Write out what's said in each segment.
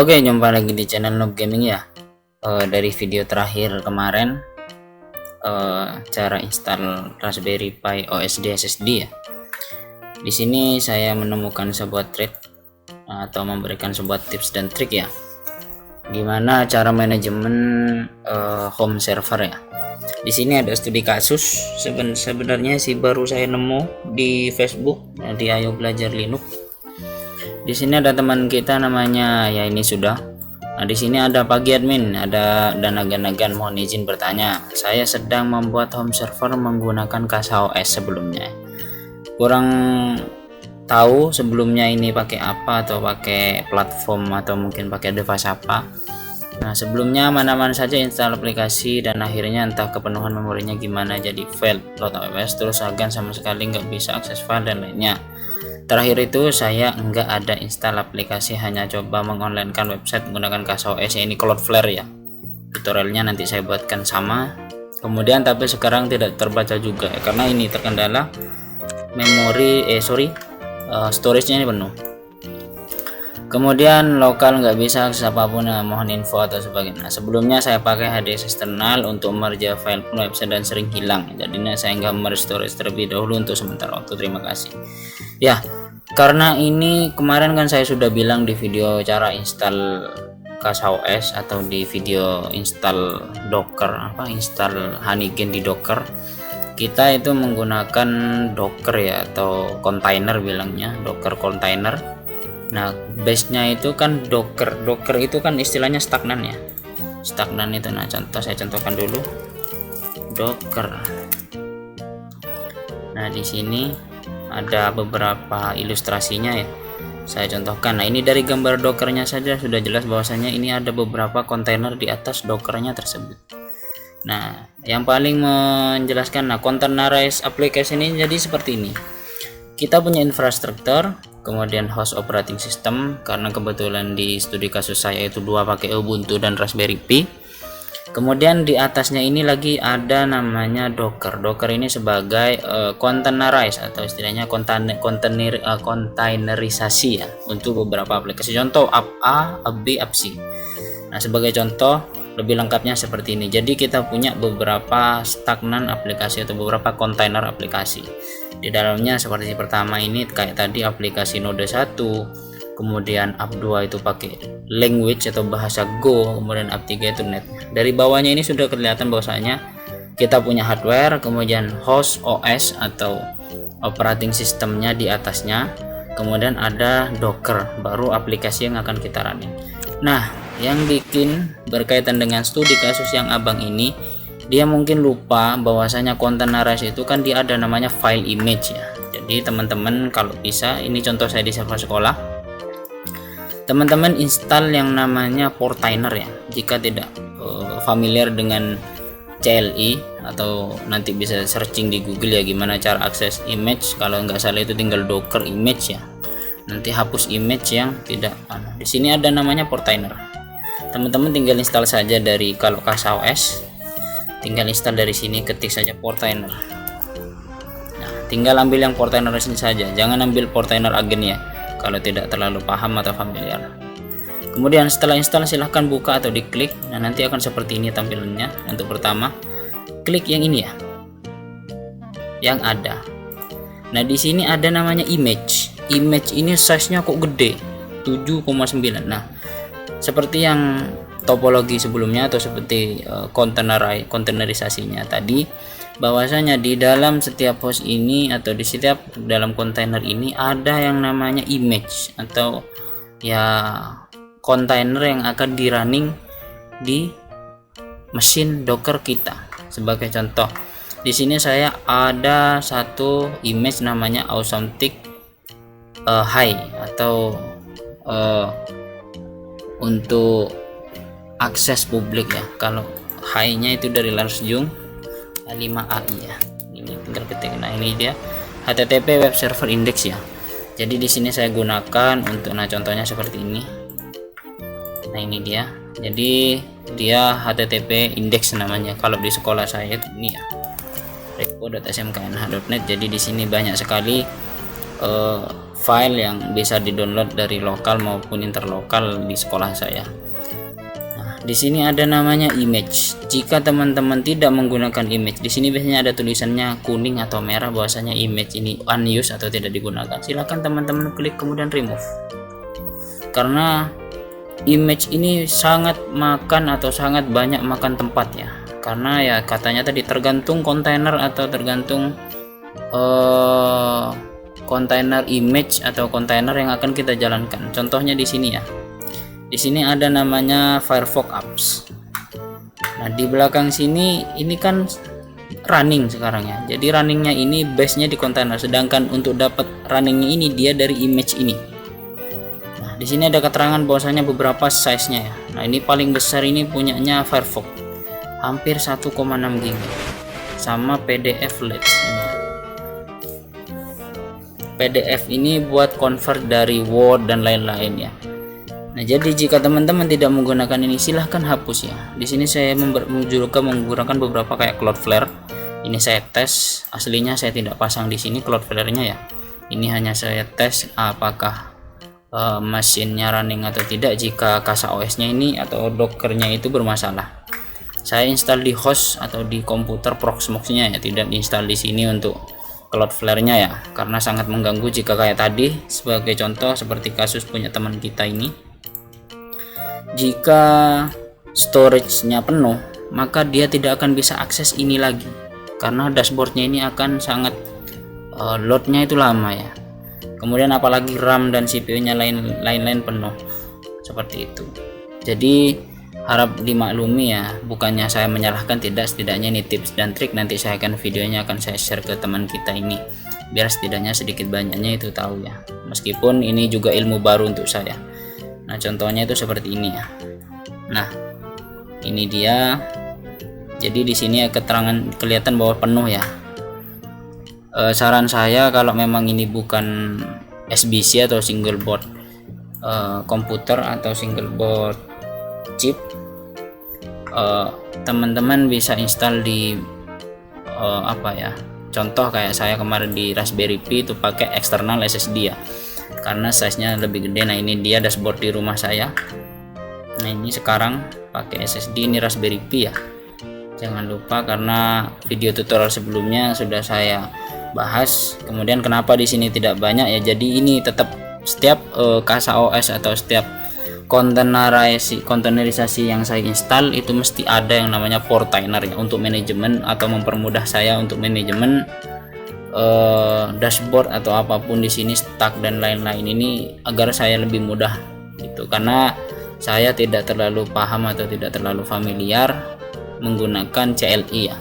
Oke, jumpa lagi di channel Noob Gaming ya. Dari video terakhir kemarin, cara install Raspberry Pi OSD SSD ya. Di sini saya menemukan sebuah trik atau memberikan sebuah tips dan trik ya. Gimana cara manajemen home server ya. Di sini ada studi kasus. Sebenarnya sih baru saya nemu di Facebook di Ayo Belajar Linux. Di sini ada teman kita namanya ya ini sudah. Nah, di sini ada pagi admin, ada dan agan-agan mohon izin bertanya. Saya sedang membuat home server menggunakan CasaOS sebelumnya. Kurang tahu sebelumnya ini pakai apa atau pakai platform atau mungkin pakai device apa. Nah, sebelumnya mana-mana saja install aplikasi dan akhirnya entah kepenuhan memorinya gimana jadi failed load OS, terus agan sama sekali nggak bisa akses file dan lainnya. Terakhir itu saya enggak ada install aplikasi, hanya coba mengonlinekan website menggunakan CasaOS ini Cloudflare ya. Tutorialnya nanti saya buatkan sama. Kemudian tapi sekarang tidak terbaca juga ya, karena ini terkendala memori storage-nya ini penuh. Kemudian lokal nggak bisa akses apapun, mohon info atau sebagainya. Nah, sebelumnya saya pakai HDD eksternal untuk merge file website dan sering hilang. Jadinya saya nggak merge storage terlebih dahulu untuk sementara waktu. Terima kasih. Ya, karena ini kemarin kan saya sudah bilang di video cara install CasaOS atau di video install Docker install Honeygen di Docker. Kita itu menggunakan Docker ya atau container bilangnya, Docker container. Nah, base-nya itu kan Docker itu kan istilahnya stagnan ya. Stagnan itu, nah saya contohkan dulu Docker. Nah, di sini ada beberapa ilustrasinya ya. Saya contohkan. Nah, ini dari gambar Dockernya saja sudah jelas bahwasanya ini ada beberapa kontainer di atas Dockernya tersebut. Nah, yang paling menjelaskan, containerized application ini jadi seperti ini. Kita punya infrastruktur, kemudian host operating system, karena kebetulan di studi kasus saya itu dua pakai Ubuntu dan Raspberry Pi. Kemudian di atasnya ini lagi ada namanya Docker. Docker ini sebagai containerized atau istilahnya containerisasi ya untuk beberapa aplikasi. Contoh app A, app B, app C. Nah, sebagai contoh lebih lengkapnya seperti ini. Jadi kita punya beberapa stagnan aplikasi atau beberapa kontainer aplikasi. Di dalamnya seperti pertama ini kayak tadi aplikasi Node 1, kemudian app 2 itu pakai language atau bahasa Go, kemudian app 3 itu net. Dari bawahnya ini sudah kelihatan bahwasanya kita punya hardware, kemudian host OS atau operating systemnya di atasnya, kemudian ada Docker, baru aplikasi yang akan kita running. Nah, yang bikin berkaitan dengan studi kasus yang abang ini, dia mungkin lupa bahwasanya containerized itu kan dia ada namanya file image ya. Jadi teman-teman kalau bisa, ini contoh saya di server sekolah, teman-teman install yang namanya Portainer ya. Jika tidak familiar dengan CLI atau nanti bisa searching di Google ya gimana cara akses image, kalau nggak salah itu tinggal Docker image ya. Nanti hapus image yang tidak. Di sini ada namanya Portainer. Teman-teman tinggal install saja dari, kalau CasaOS tinggal install dari sini, ketik saja Portainer. Nah, tinggal ambil yang Portainer ini saja, jangan ambil Portainer Agent ya kalau tidak terlalu paham atau familiar. Kemudian setelah install silahkan buka atau diklik. Nah, nanti akan seperti ini tampilannya. Untuk pertama klik yang ini ya, yang ada. Nah, di sini ada namanya image ini size nya kok gede 7,9. Nah, seperti yang topologi sebelumnya atau seperti containerisasinya tadi, bahwasanya di dalam setiap host ini atau di setiap dalam kontainer ini ada yang namanya image atau ya kontainer yang akan di running di mesin Docker kita. Sebagai contoh, di sini saya ada satu image namanya Awesometic High atau untuk akses publik ya. Kalau high-nya itu dari Lars Jung 5AI ya. Ini tinggal ketik. Nah, ini dia HTTP web server index ya. Jadi di sini saya gunakan untuk, nah contohnya seperti ini. Nah, ini dia. Jadi dia HTTP index namanya. Kalau di sekolah saya itu ini ya, repo.smknh.net. Jadi di sini banyak sekali file yang bisa di-download dari lokal maupun interlokal di sekolah saya. Nah, di sini ada namanya image. Jika teman-teman tidak menggunakan image, di sini biasanya ada tulisannya kuning atau merah bahwasanya image ini unused atau tidak digunakan. Silakan teman-teman klik kemudian remove. Karena image ini sangat makan atau sangat banyak makan tempat ya. Karena ya katanya tadi tergantung kontainer atau tergantung kontainer image atau kontainer yang akan kita jalankan. Contohnya di sini ya. Di sini ada namanya Firefox Apps. Nah, di belakang sini ini kan running sekarang ya. Jadi runningnya ini base-nya di kontainer, sedangkan untuk dapat runningnya ini dia dari image ini. Nah, di sini ada keterangan bahwasanya beberapa size-nya ya. Nah, ini paling besar ini punyanya Firefox. Hampir 1,6 GB. Sama PDF Let's ini. PDF ini buat convert dari Word dan lain-lain ya. Nah, jadi jika teman-teman tidak menggunakan ini silahkan hapus ya. Di sini saya juga menggunakan beberapa kayak Cloudflare. Ini saya tes, aslinya saya tidak pasang di sini Cloudflare-nya ya. Ini hanya saya tes apakah mesinnya running atau tidak jika CasaOS-nya ini atau Docker-nya itu bermasalah. Saya install di host atau di komputer Proxmox-nya ya, tidak diinstal di sini untuk Cloudflare-nya ya, karena sangat mengganggu jika kayak tadi sebagai contoh seperti kasus punya teman kita ini. Jika storage-nya penuh, maka dia tidak akan bisa akses ini lagi karena dashboard-nya ini akan sangat load-nya itu lama ya. Kemudian apalagi RAM dan CPU-nya lain-lain penuh seperti itu. Jadi harap dimaklumi ya, bukannya saya menyalahkan, tidak, setidaknya ini tips dan trik, nanti saya akan videonya akan saya share ke teman kita ini biar setidaknya sedikit banyaknya itu tahu ya, meskipun ini juga ilmu baru untuk saya. Nah, contohnya itu seperti ini ya. Nah, ini dia. Jadi di sini ya keterangan kelihatan bahwa penuh ya. Saran saya kalau memang ini bukan SBC atau single board komputer atau single board chip, teman-teman bisa install di apa ya, contoh kayak saya kemarin di Raspberry Pi itu pakai eksternal SSD ya, karena size nya lebih gede. Nah, ini dia dashboard di rumah saya. Nah, ini sekarang pakai SSD, ini Raspberry Pi ya, jangan lupa, karena video tutorial sebelumnya sudah saya bahas. Kemudian kenapa di sini tidak banyak ya, jadi ini tetap setiap CasaOS atau setiap kontainerisasi yang saya install itu mesti ada yang namanya portainer ya, untuk manajemen atau mempermudah saya untuk manajemen dashboard atau apapun di sini, stack dan lain-lain ini, agar saya lebih mudah gitu, karena saya tidak terlalu paham atau tidak terlalu familiar menggunakan CLI ya.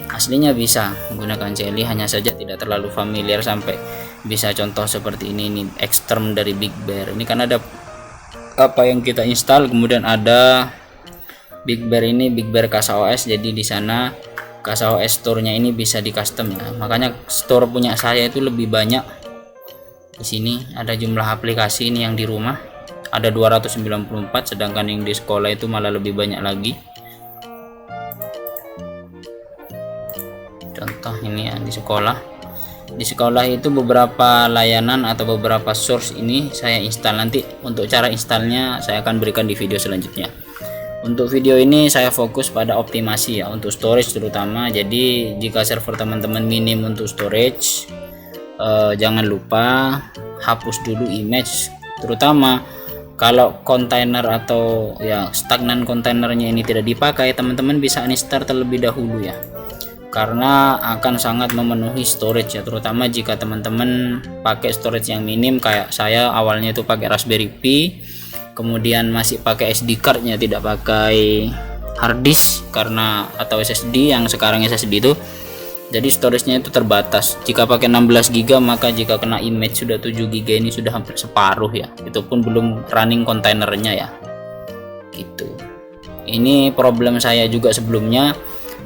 Aslinya bisa menggunakan CLI, hanya saja tidak terlalu familiar sampai bisa contoh seperti ini ekstrem dari Big Bear. Ini kan ada apa yang kita install, kemudian ada Big Bear ini, Big Bear CasaOS. Jadi di sana CasaOS store-nya ini bisa di custom ya. Makanya store punya saya itu lebih banyak. Di sini ada jumlah aplikasi ini yang di rumah ada 294, sedangkan yang di sekolah itu malah lebih banyak lagi. Contoh ini ya di sekolah. Di sekolah itu beberapa layanan atau beberapa source ini saya install. Nanti untuk cara installnya saya akan berikan di video selanjutnya. Untuk video ini saya fokus pada optimasi ya, untuk storage terutama. Jadi jika server teman-teman minim untuk storage, jangan lupa hapus dulu image, terutama kalau kontainer atau ya stagnan kontainernya ini tidak dipakai, teman-teman bisa uninstall terlebih dahulu ya, karena akan sangat memenuhi storage ya, terutama jika teman-teman pakai storage yang minim kayak saya awalnya itu pakai Raspberry Pi, kemudian masih pakai SD cardnya, tidak pakai hard disk karena atau SSD yang sekarang SSD itu, jadi storage-nya itu terbatas. Jika pakai 16 GB maka jika kena image sudah 7 GB ini sudah hampir separuh ya, itu pun belum running kontainernya ya gitu. Ini problem saya juga sebelumnya.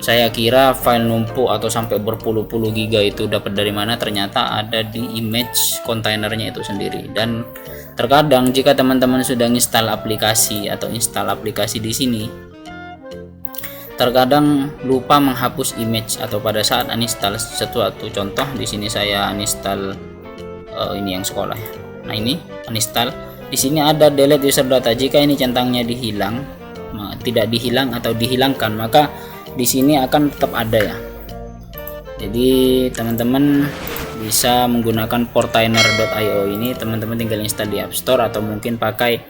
Saya kira file numpuk atau sampai berpuluh-puluh giga itu dapat dari mana, ternyata ada di image kontainernya itu sendiri. Dan terkadang jika teman-teman sudah install aplikasi atau install aplikasi di sini, terkadang lupa menghapus image atau pada saat uninstall sesuatu. Contoh di sini saya uninstall ini yang sekolah ya. Nah ini uninstall. Di sini ada delete user data. Jika ini centangnya tidak dihilang atau dihilangkan, maka di sini akan tetap ada ya. Jadi teman-teman bisa menggunakan portainer.io ini, teman-teman tinggal install di App Store atau mungkin pakai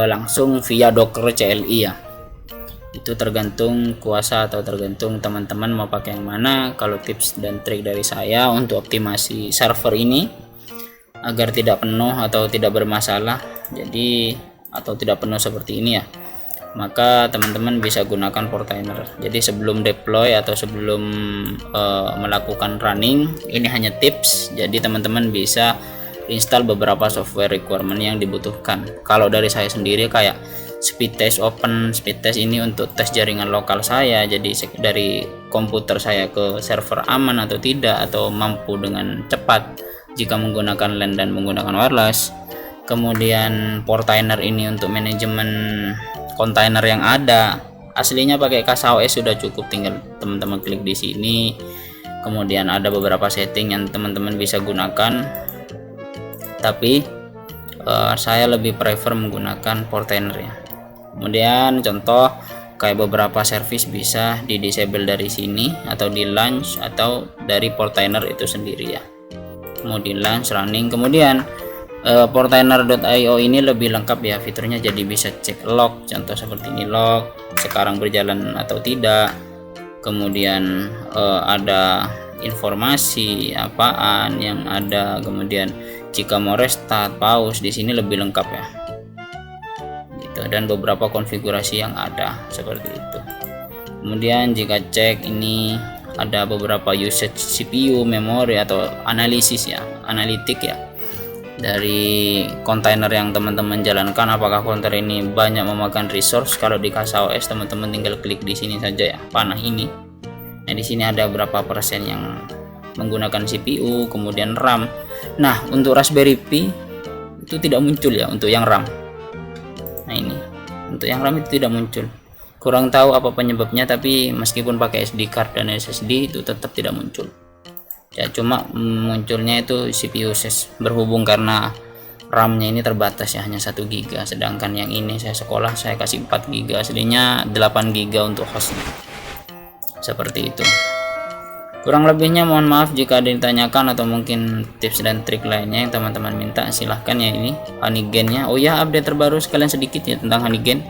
langsung via Docker CLI ya. Itu tergantung kuasa atau tergantung teman-teman mau pakai yang mana. Kalau tips dan trik dari saya untuk optimasi server ini agar tidak penuh atau tidak bermasalah, jadi atau tidak penuh seperti ini ya, maka teman-teman bisa gunakan portainer. Jadi sebelum deploy atau sebelum melakukan running, ini hanya tips, jadi teman-teman bisa install beberapa software requirement yang dibutuhkan. Kalau dari saya sendiri kayak speed test, open speed test ini untuk tes jaringan lokal saya, jadi dari komputer saya ke server aman atau tidak, atau mampu dengan cepat jika menggunakan LAN dan menggunakan wireless. Kemudian portainer ini untuk manajemen kontainer yang ada, aslinya pakai CasaOS sudah cukup, tinggal teman-teman klik di sini. Kemudian ada beberapa setting yang teman-teman bisa gunakan, tapi saya lebih prefer menggunakan portainer ya. Kemudian contoh kayak beberapa service bisa di disable dari sini atau di launch atau dari portainer itu sendiri ya. Mau di launch, running. Kemudian portainer.io ini lebih lengkap ya fiturnya, jadi bisa cek log, contoh seperti ini, log sekarang berjalan atau tidak. Kemudian ada informasi apaan yang ada, kemudian jika mau restart, pause, di sini lebih lengkap ya gitu, dan beberapa konfigurasi yang ada seperti itu. Kemudian jika cek ini ada beberapa usage CPU, memori atau analisis ya, analitik ya, dari kontainer yang teman-teman jalankan, apakah kontainer ini banyak memakan resource. Kalau di CasaOS teman-teman tinggal klik di sini saja ya, panah ini. Nah di sini ada berapa persen yang menggunakan CPU, kemudian RAM. Nah untuk Raspberry Pi itu tidak muncul ya untuk yang RAM. Nah ini untuk yang RAM itu tidak muncul, kurang tahu apa penyebabnya, tapi meskipun pakai SD card dan SSD itu tetap tidak muncul ya, cuma munculnya itu CPU ses, berhubung karena RAM-nya ini terbatas ya, hanya 1 GB, sedangkan yang ini saya sekolah saya kasih 4 GB, aslinya 8 GB untuk hostnya. Seperti itu. Kurang lebihnya mohon maaf jika ada ditanyakan atau mungkin tips dan trik lainnya yang teman-teman minta, silahkan ya. Ini Honeygain-nya. Oh ya, update terbaru sekalian sedikit ya tentang Honeygain.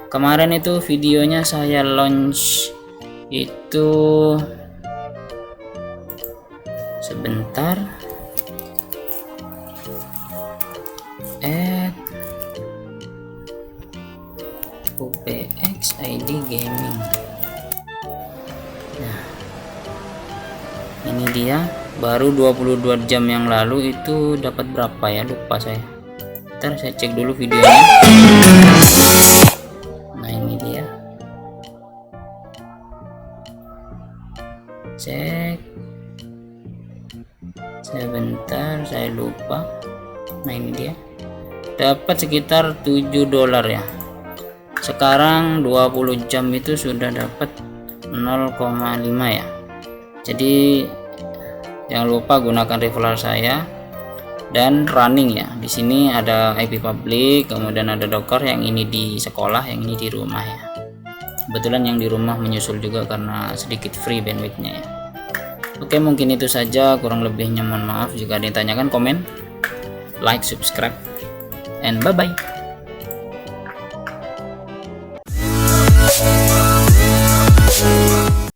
Kemarin itu videonya saya launch itu sebentar, UPX ID Gaming. Nah ini dia, baru 22 jam yang lalu itu dapat berapa ya, lupa saya. Ntar saya cek dulu videonya. Nah ini dia, cek sebentar, saya lupa. Nah ini dia, dapat sekitar $7 ya. Sekarang 20 jam itu sudah dapat 0,5 ya. Jadi jangan lupa gunakan referral saya dan running ya. Di sini ada IP public, kemudian ada Docker, yang ini di sekolah, yang ini di rumah ya. Kebetulan yang di rumah menyusul juga karena sedikit free bandwidthnya ya. Oke, mungkin itu saja, kurang lebihnya mohon maaf. Jika ada yang ditanyakan, komen, like, subscribe, and bye bye.